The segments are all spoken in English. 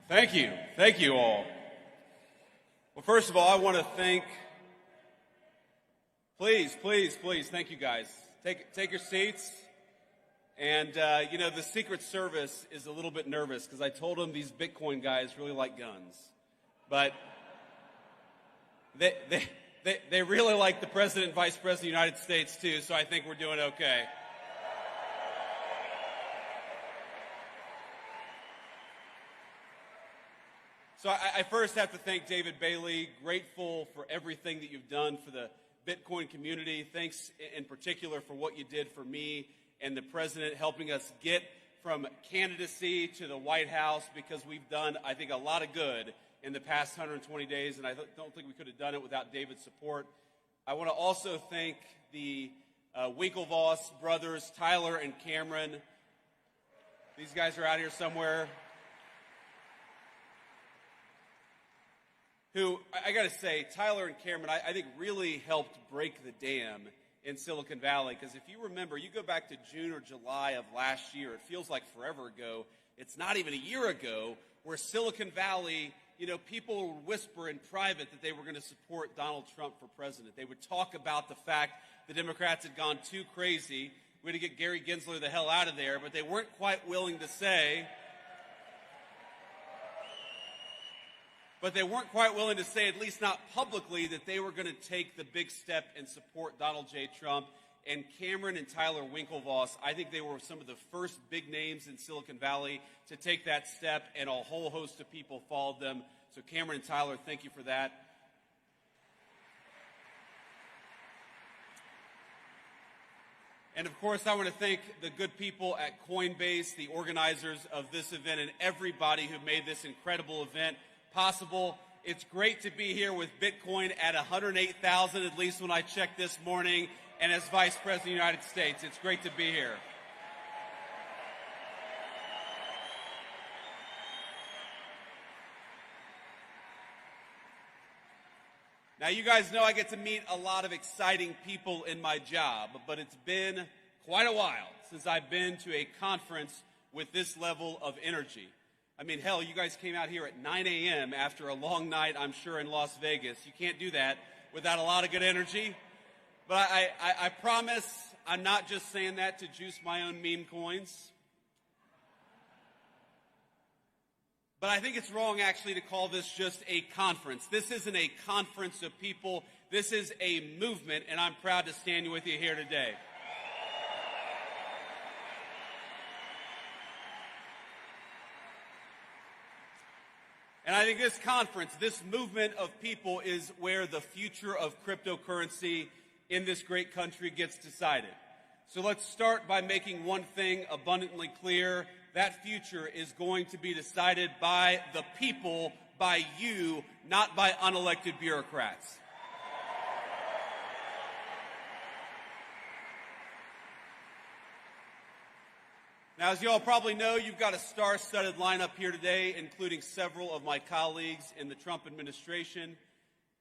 Thank you. Thank you all. Well, first of all, I want to thank, please, thank you guys. Take your seats. And, the Secret Service is a little bit nervous because I told them these Bitcoin guys really like guns. But they really like the President and Vice President of the United States, too, so I think we're doing okay. So I first have to thank David Bailey, grateful for everything that you've done for the Bitcoin community. Thanks in particular for what you did for me and the President, helping us get from candidacy to the White House, because we've done, I think, a lot of good in the past 120 days, and I don't think we could have done it without David's support. I want to also thank the Winklevoss brothers, Tyler and Cameron. These guys are out here somewhere. Who, I got to say, Tyler and Cameron, I think really helped break the dam in Silicon Valley. Because if you remember, you go back to June or July of last year, it feels like forever ago. It's not even a year ago, where Silicon Valley, people would whisper in private that they were going to support Donald Trump for president. They would talk about the fact the Democrats had gone too crazy. We had to get Gary Gensler the hell out of there, but they weren't quite willing to say... at least not publicly, that they were going to take the big step and support Donald J. Trump. And Cameron and Tyler Winklevoss, I think they were some of the first big names in Silicon Valley to take that step, and a whole host of people followed them. So Cameron and Tyler, thank you for that. And of course, I want to thank the good people at Coinbase, the organizers of this event, and everybody who made this incredible event possible. It's great to be here with Bitcoin at 108,000, at least when I checked this morning, and as Vice President of the United States. It's great to be here. Now, you guys know I get to meet a lot of exciting people in my job, but it's been quite a while since I've been to a conference with this level of energy. I mean, hell, you guys came out here at 9 a.m. after a long night, I'm sure, in Las Vegas. You can't do that without a lot of good energy. But I promise I'm not just saying that to juice my own meme coins. But I think it's wrong, actually, to call this just a conference. This isn't a conference of people. This is a movement, and I'm proud to stand with you here today. And I think this conference, this movement of people, is where the future of cryptocurrency in this great country gets decided. So let's start by making one thing abundantly clear. That future is going to be decided by the people, by you, not by unelected bureaucrats. Now, as you all probably know, you've got a star-studded lineup here today, including several of my colleagues in the Trump administration.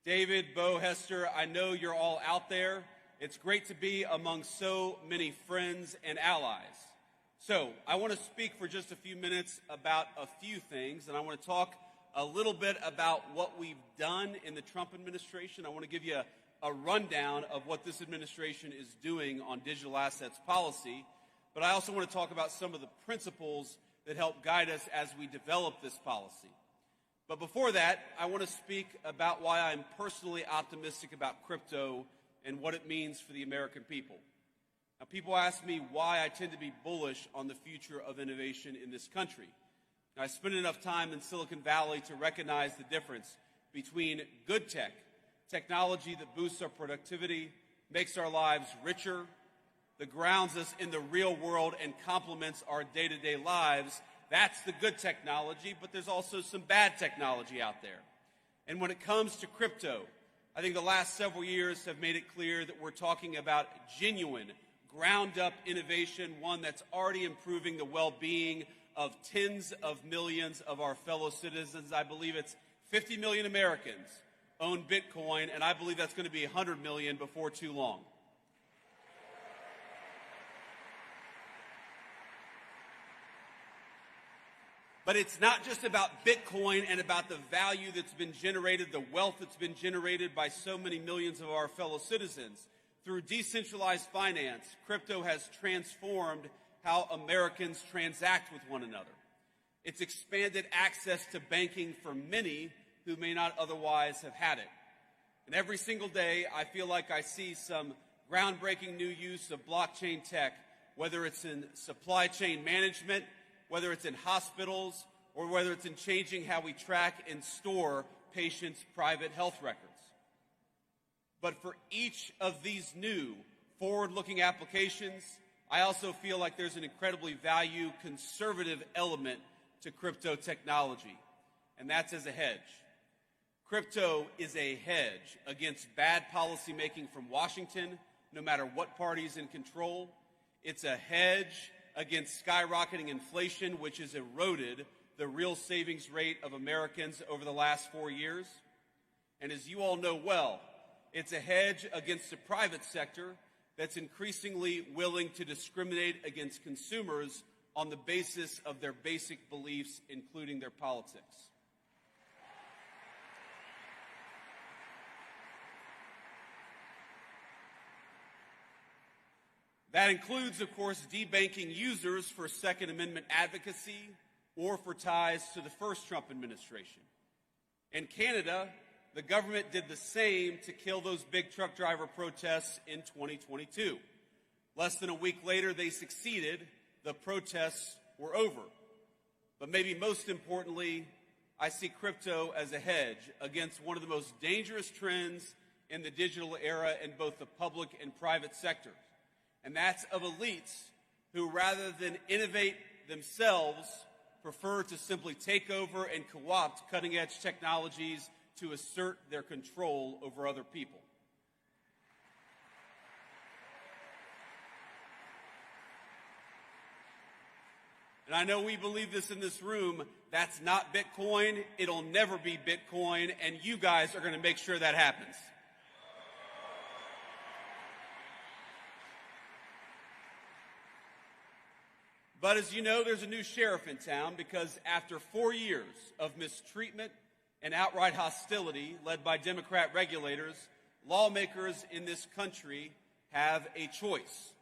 David, Bo, Hester, I know you're all out there. It's great to be among so many friends and allies. So, I want to speak for just a few minutes about a few things, and I want to talk a little bit about what we've done in the Trump administration. I want to give you a rundown of what this administration is doing on digital assets policy. But I also want to talk about some of the principles that help guide us as we develop this policy. But before that, I want to speak about why I'm personally optimistic about crypto and what it means for the American people. Now, people ask me why I tend to be bullish on the future of innovation in this country. Now, I spent enough time in Silicon Valley to recognize the difference between good tech, technology that boosts our productivity, makes our lives richer, that grounds us in the real world and complements our day-to-day lives. That's the good technology, but there's also some bad technology out there. And when it comes to crypto, I think the last several years have made it clear that we're talking about genuine, ground-up innovation, one that's already improving the well-being of tens of millions of our fellow citizens. I believe it's 50 million Americans own Bitcoin, and I believe that's going to be 100 million before too long. But it's not just about Bitcoin and about the value that's been generated, the wealth that's been generated by so many millions of our fellow citizens. Through decentralized finance, crypto has transformed how Americans transact with one another. It's expanded access to banking for many who may not otherwise have had it. And every single day, I feel like I see some groundbreaking new use of blockchain tech, whether it's in supply chain management, whether it's in hospitals, or whether it's in changing how we track and store patients' private health records. But for each of these new forward-looking applications, I also feel like there's an incredibly value conservative element to crypto technology, and that's as a hedge. Crypto is a hedge against bad policymaking from Washington, no matter what party's in control. It's a hedge against skyrocketing inflation, which has eroded the real savings rate of Americans over the last 4 years. And as you all know well, it's a hedge against the private sector that's increasingly willing to discriminate against consumers on the basis of their basic beliefs, including their politics. That includes, of course, debanking users for Second Amendment advocacy or for ties to the first Trump administration. In Canada, the government did the same to kill those big truck driver protests in 2022. Less than a week later, they succeeded. The protests were over. But maybe most importantly, I see crypto as a hedge against one of the most dangerous trends in the digital era in both the public and private sectors. And that's of elites who, rather than innovate themselves, prefer to simply take over and co-opt cutting-edge technologies to assert their control over other people. And I know we believe this in this room. That's not Bitcoin. It'll never be Bitcoin, and you guys are going to make sure that happens. But as you know, there's a new sheriff in town because after 4 years of mistreatment and outright hostility led by Democrat regulators, lawmakers in this country have a choice.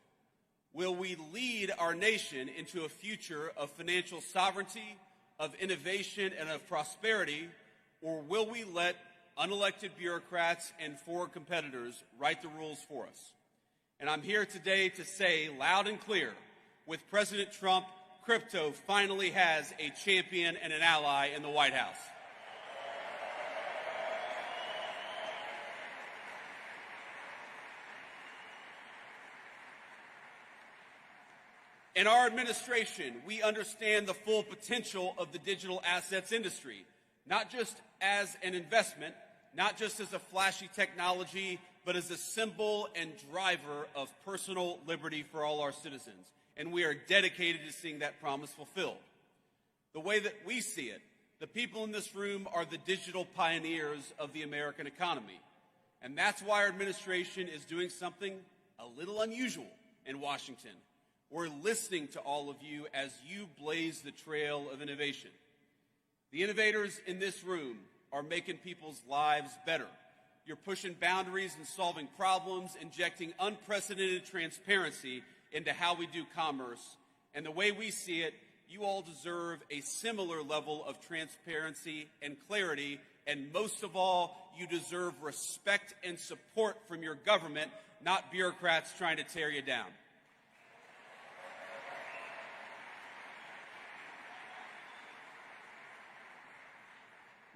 Will we lead our nation into a future of financial sovereignty, of innovation, and of prosperity, or will we let unelected bureaucrats and foreign competitors write the rules for us? And I'm here today to say loud and clear, with President Trump, crypto finally has a champion and an ally in the White House. In our administration, we understand the full potential of the digital assets industry, not just as an investment, not just as a flashy technology, but as a symbol and driver of personal liberty for all our citizens. And we are dedicated to seeing that promise fulfilled. The way that we see it, the people in this room are the digital pioneers of the American economy. And that's why our administration is doing something a little unusual in Washington. We're listening to all of you as you blaze the trail of innovation. The innovators in this room are making people's lives better. You're pushing boundaries and solving problems, injecting unprecedented transparency into how we do commerce. And the way we see it, you all deserve a similar level of transparency and clarity. And most of all, you deserve respect and support from your government, not bureaucrats trying to tear you down.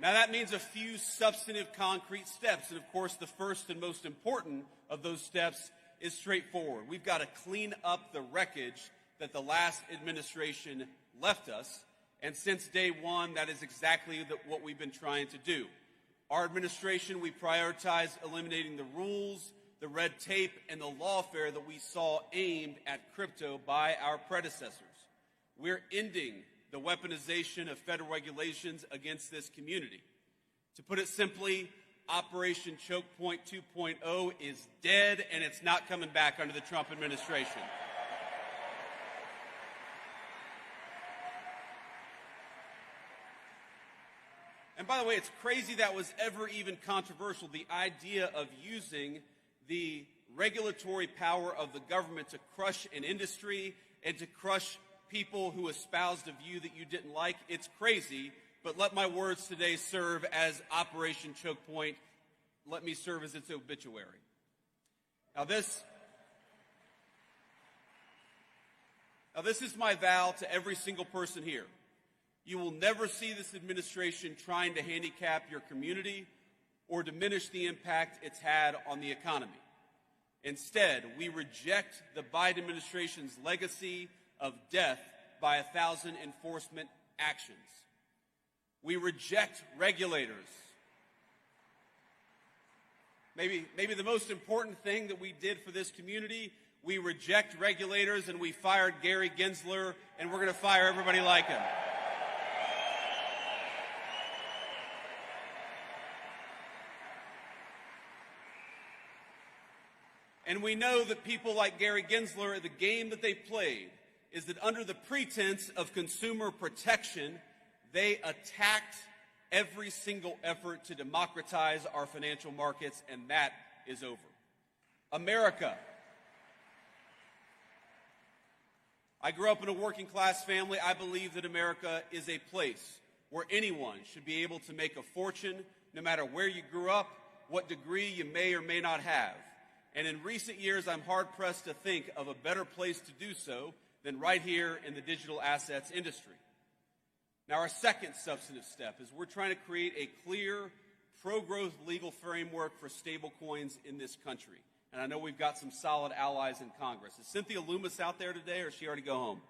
Now that means a few substantive concrete steps. And of course, the first and most important of those steps is straightforward. We've got to clean up the wreckage that the last administration left us. And since day one, that is exactly what we've been trying to do. Our administration, we prioritize eliminating the rules, the red tape, and the lawfare that we saw aimed at crypto by our predecessors. We're ending the weaponization of federal regulations against this community. To put it simply, Operation Choke Point 2.0 is dead, and it's not coming back under the Trump administration. by the way, it's crazy that was ever even controversial, the idea of using the regulatory power of the government to crush an industry and to crush people who espoused a view that you didn't like. It's crazy, but let my words today serve as Operation Choke Point. Let me serve as its obituary. Now this is my vow to every single person here. You will never see this administration trying to handicap your community or diminish the impact it's had on the economy. Instead, we reject the Biden administration's legacy of death by 1,000 enforcement actions. We reject regulators. Maybe the most important thing that we did for this community, we reject regulators and we fired Gary Gensler, and we're going to fire everybody like him. And we know that people like Gary Gensler, the game that they played is that under the pretense of consumer protection, they attacked every single effort to democratize our financial markets, and that is over. America. I grew up in a working class family. I believe that America is a place where anyone should be able to make a fortune, no matter where you grew up, what degree you may or may not have. And in recent years, I'm hard-pressed to think of a better place to do so than right here in the digital assets industry. Now, our second substantive step is we're trying to create a clear, pro-growth legal framework for stablecoins in this country. And I know we've got some solid allies in Congress. Is Cynthia Loomis out there today, or did she already go home?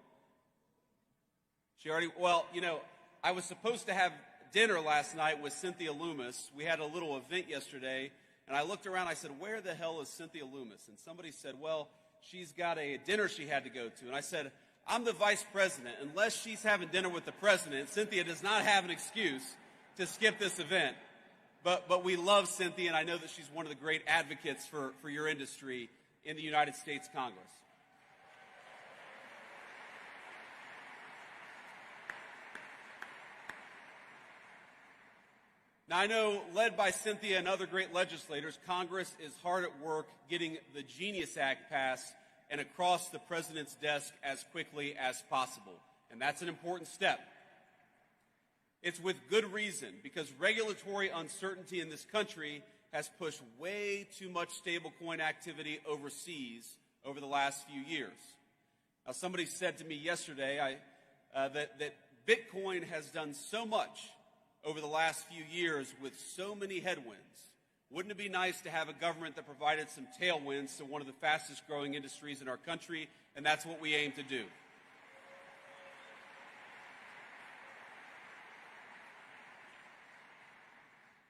Well, you know, I was supposed to have dinner last night with Cynthia Loomis. We had a little event yesterday. And I looked around, I said, where the hell is Cynthia Loomis? And somebody said, well, she's got a dinner she had to go to. And I said, I'm the vice president. Unless she's having dinner with the president, Cynthia does not have an excuse to skip this event. But we love Cynthia, and I know that she's one of the great advocates for your industry in the United States Congress. Now, I know, led by Cynthia and other great legislators, Congress is hard at work getting the Genius Act passed and across the president's desk as quickly as possible. And that's an important step. It's with good reason, because regulatory uncertainty in this country has pushed way too much stablecoin activity overseas over the last few years. Now, somebody said to me yesterday that Bitcoin has done so much over the last few years with so many headwinds. Wouldn't it be nice to have a government that provided some tailwinds to one of the fastest growing industries in our country? And that's what we aim to do.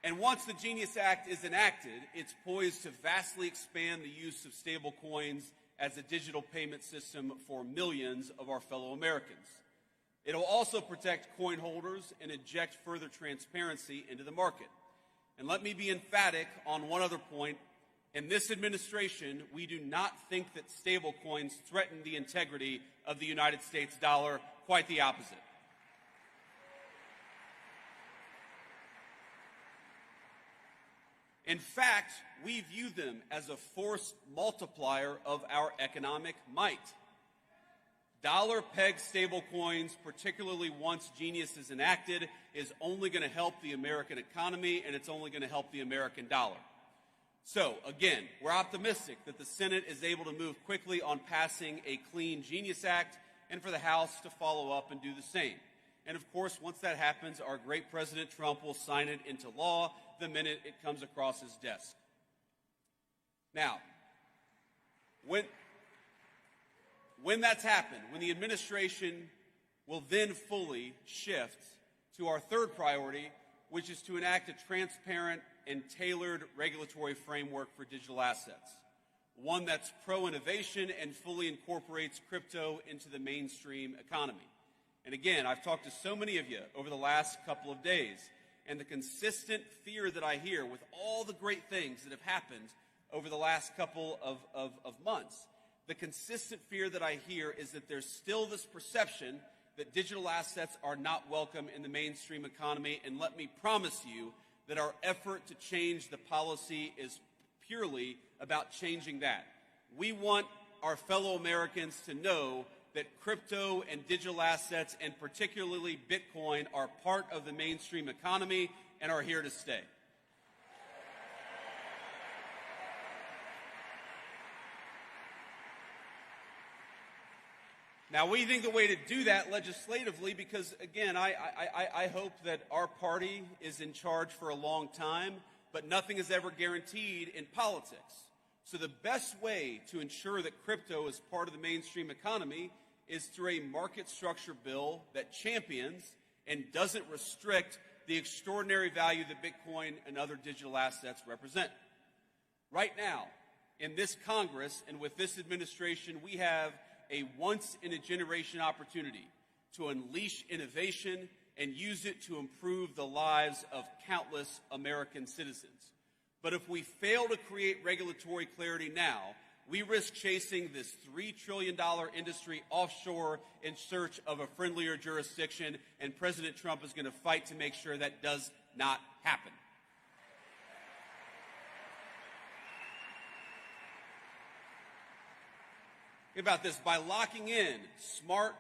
And once the Genius Act is enacted, it's poised to vastly expand the use of stablecoins as a digital payment system for millions of our fellow Americans. It will also protect coin holders and inject further transparency into the market. And let me be emphatic on one other point. In this administration, we do not think that stablecoins threaten the integrity of the United States dollar. Quite the opposite. In fact, we view them as a force multiplier of our economic might. Dollar-pegged stablecoins, particularly once Genius is enacted, is only going to help the American economy, and it's only going to help the American dollar. So, again, we're optimistic that the Senate is able to move quickly on passing a clean Genius Act, and for the House to follow up and do the same. And, of course, once that happens, our great President Trump will sign it into law the minute it comes across his desk. Now, when that's happened, when the administration will then fully shift to our third priority, which is to enact a transparent and tailored regulatory framework for digital assets, one that's pro-innovation and fully incorporates crypto into the mainstream economy. And again, I've talked to so many of you over the last couple of days, and the consistent fear that I hear with all the great things that have happened over the last couple of months, the consistent fear that I hear is that there's still this perception that digital assets are not welcome in the mainstream economy, and let me promise you that our effort to change the policy is purely about changing that. We want our fellow Americans to know that crypto and digital assets, and particularly Bitcoin, are part of the mainstream economy and are here to stay. Now, we think the way to do that legislatively, because, again, I hope that our party is in charge for a long time, but nothing is ever guaranteed in politics. So the best way to ensure that crypto is part of the mainstream economy is through a market structure bill that champions and doesn't restrict the extraordinary value that Bitcoin and other digital assets represent. Right now, in this Congress and with this administration, we have a once-in-a-generation opportunity to unleash innovation and use it to improve the lives of countless American citizens. But if we fail to create regulatory clarity now, we risk chasing this $3 trillion industry offshore in search of a friendlier jurisdiction, and President Trump is going to fight to make sure that does not happen. Think about this. By locking in smart,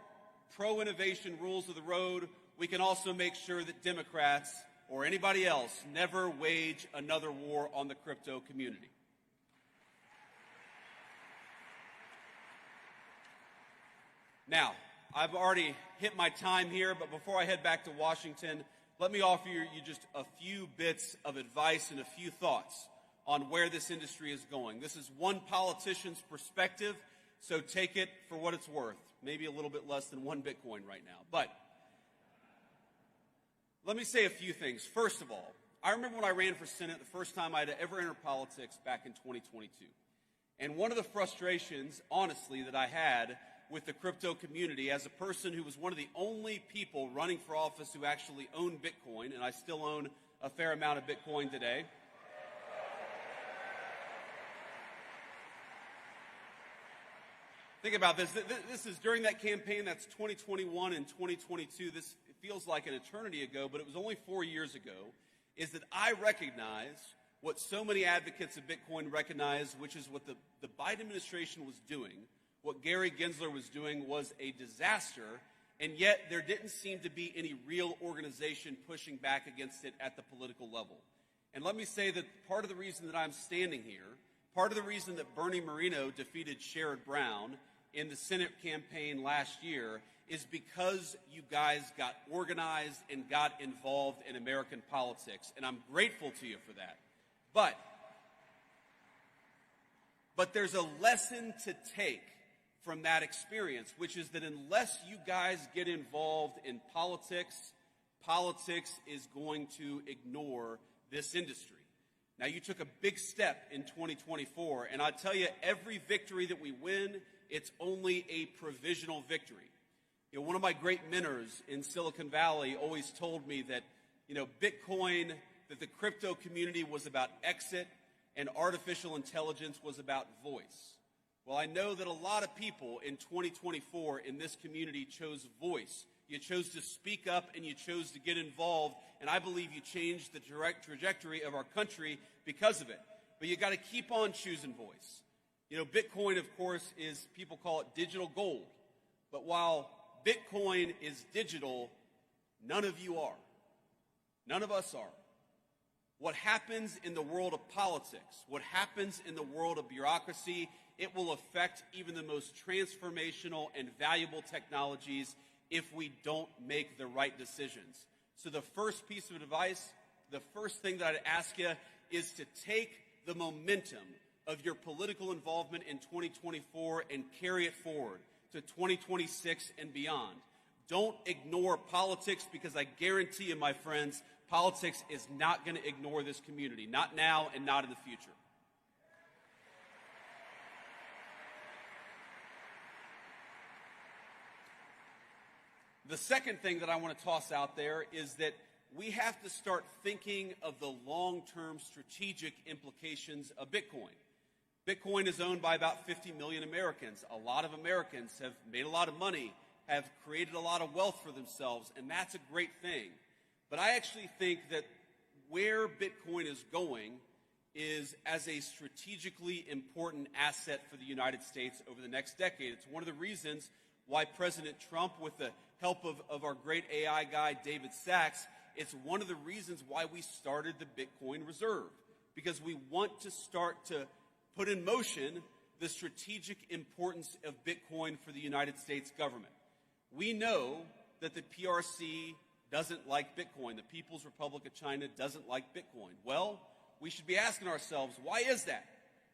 pro-innovation rules of the road, we can also make sure that Democrats or anybody else never wage another war on the crypto community. Now, I've already hit my time here, but before I head back to Washington, let me offer you just a few bits of advice and a few thoughts on where this industry is going. This is one politician's perspective, so take it for what it's worth. Maybe a little bit less than one Bitcoin right now. But let me say a few things. First of all, I remember when I ran for Senate, the first time I'd ever entered politics back in 2022. And one of the frustrations, honestly, that I had with the crypto community as a person who was one of the only people running for office who actually owned Bitcoin, and I still own a fair amount of Bitcoin today. Think about this. This is during that campaign. That's 2021 and 2022. This feels like an eternity ago, but it was only 4 years ago, is that I recognize what so many advocates of Bitcoin recognize, which is what the Biden administration was doing. What Gary Gensler was doing was a disaster, and yet there didn't seem to be any real organization pushing back against it at the political level. And let me say that part of the reason that I'm standing here, part of the reason that Bernie Moreno defeated Sherrod Brown in the Senate campaign last year is because you guys got organized and got involved in American politics, and I'm grateful to you for that. But there's a lesson to take from that experience, which is that unless you guys get involved in politics, politics is going to ignore this industry. Now, you took a big step in 2024, and I tell you, every victory that we win, it's only a provisional victory. You know, one of my great mentors in Silicon Valley always told me that, Bitcoin, that the crypto community was about exit and artificial intelligence was about voice. Well, I know that a lot of people in 2024 in this community chose voice. You chose to speak up and you chose to get involved, and I believe you changed the direct trajectory of our country because of it. But you got to keep on choosing voice. Bitcoin, of course, people call it digital gold. But while Bitcoin is digital, none of you are. None of us are. What happens in the world of politics, what happens in the world of bureaucracy, it will affect even the most transformational and valuable technologies if we don't make the right decisions. So the first piece of advice, the first thing that I'd ask you is to take the momentum of your political involvement in 2024 and carry it forward to 2026 and beyond. Don't ignore politics, because I guarantee you, my friends, politics is not going to ignore this community, not now and not in the future. The second thing that I want to toss out there is that we have to start thinking of the long-term strategic implications of Bitcoin. Bitcoin is owned by about 50 million Americans. A lot of Americans have made a lot of money, have created a lot of wealth for themselves, and that's a great thing. But I actually think that where Bitcoin is going is as a strategically important asset for the United States over the next decade. It's one of the reasons why President Trump, with the help of our great AI guy, David Sachs, it's one of the reasons why we started the Bitcoin Reserve, because we want to start to put in motion the strategic importance of Bitcoin for the United States government. We know that the PRC doesn't like Bitcoin. The People's Republic of China doesn't like Bitcoin. Well, we should be asking ourselves, why is that?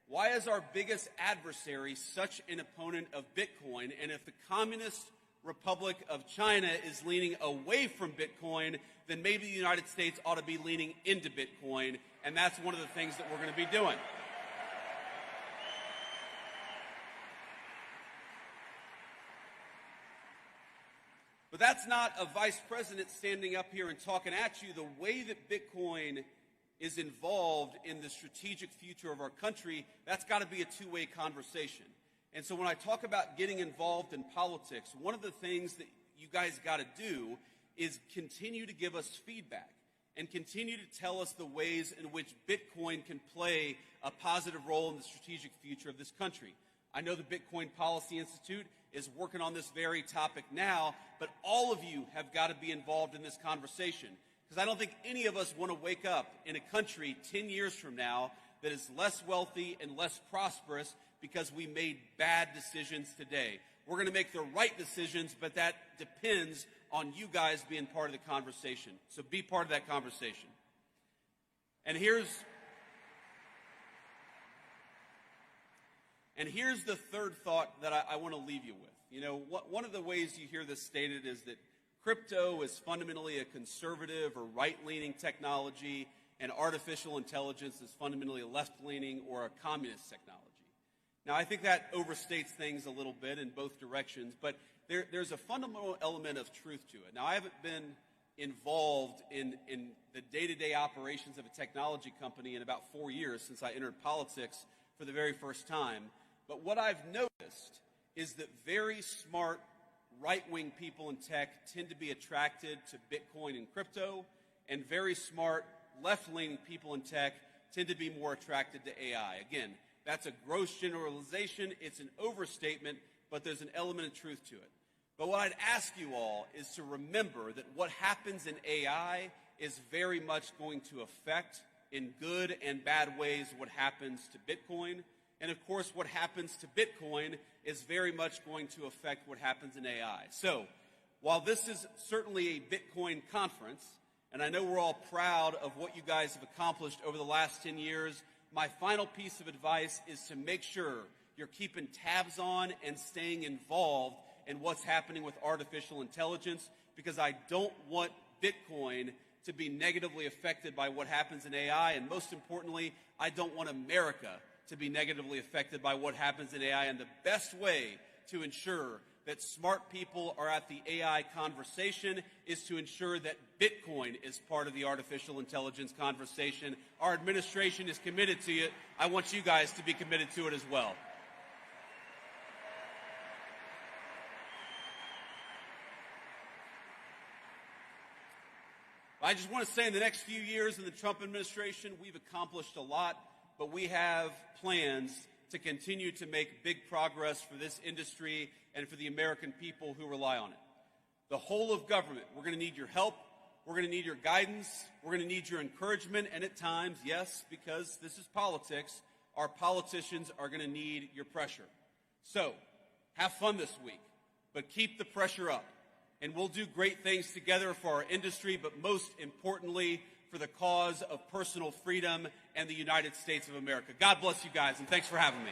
Why is our biggest adversary such an opponent of Bitcoin? And if the Communist Republic of China is leaning away from Bitcoin, then maybe the United States ought to be leaning into Bitcoin, and that's one of the things that we're going to be doing. But that's not a vice president standing up here and talking at you. The way that Bitcoin is involved in the strategic future of our country, that's got to be a two-way conversation. And so when I talk about getting involved in politics, one of the things that you guys got to do is continue to give us feedback and continue to tell us the ways in which Bitcoin can play a positive role in the strategic future of this country. I know the Bitcoin Policy Institute is working on this very topic now, but all of you have got to be involved in this conversation, because I don't think any of us want to wake up in a country 10 years from now that is less wealthy and less prosperous because we made bad decisions today. We're going to make the right decisions, but that depends on you guys being part of the conversation. So be part of that conversation. And here's the third thought that I want to leave you with. You know, one of the ways you hear this stated is that crypto is fundamentally a conservative or right-leaning technology, and artificial intelligence is fundamentally a left-leaning or a communist technology. Now, I think that overstates things a little bit in both directions, but there's a fundamental element of truth to it. Now, I haven't been involved in the day-to-day operations of a technology company in about 4 years since I entered politics for the very first time. But what I've noticed is that very smart right-wing people in tech tend to be attracted to Bitcoin and crypto, and very smart left-leaning people in tech tend to be more attracted to AI. Again, that's a gross generalization. It's an overstatement, but there's an element of truth to it. But what I'd ask you all is to remember that what happens in AI is very much going to affect, in good and bad ways, what happens to Bitcoin. And of course, what happens to Bitcoin is very much going to affect what happens in AI. So, while this is certainly a Bitcoin conference, and I know we're all proud of what you guys have accomplished over the last 10 years, my final piece of advice is to make sure you're keeping tabs on and staying involved in what's happening with artificial intelligence, because I don't want Bitcoin to be negatively affected by what happens in AI, and most importantly, I don't want America to be negatively affected by what happens in AI. And the best way to ensure that smart people are at the AI conversation is to ensure that Bitcoin is part of the artificial intelligence conversation. Our administration is committed to it. I want you guys to be committed to it as well. I just want to say in the next few years in the Trump administration, we've accomplished a lot, but we have plans to continue to make big progress for this industry and for the American people who rely on it. The whole of government, we're going to need your help, we're going to need your guidance, we're going to need your encouragement, and at times, yes, because this is politics, our politicians are going to need your pressure. So, have fun this week, but keep the pressure up. And we'll do great things together for our industry, but most importantly, for the cause of personal freedom and the United States of America. God bless you guys, and thanks for having me.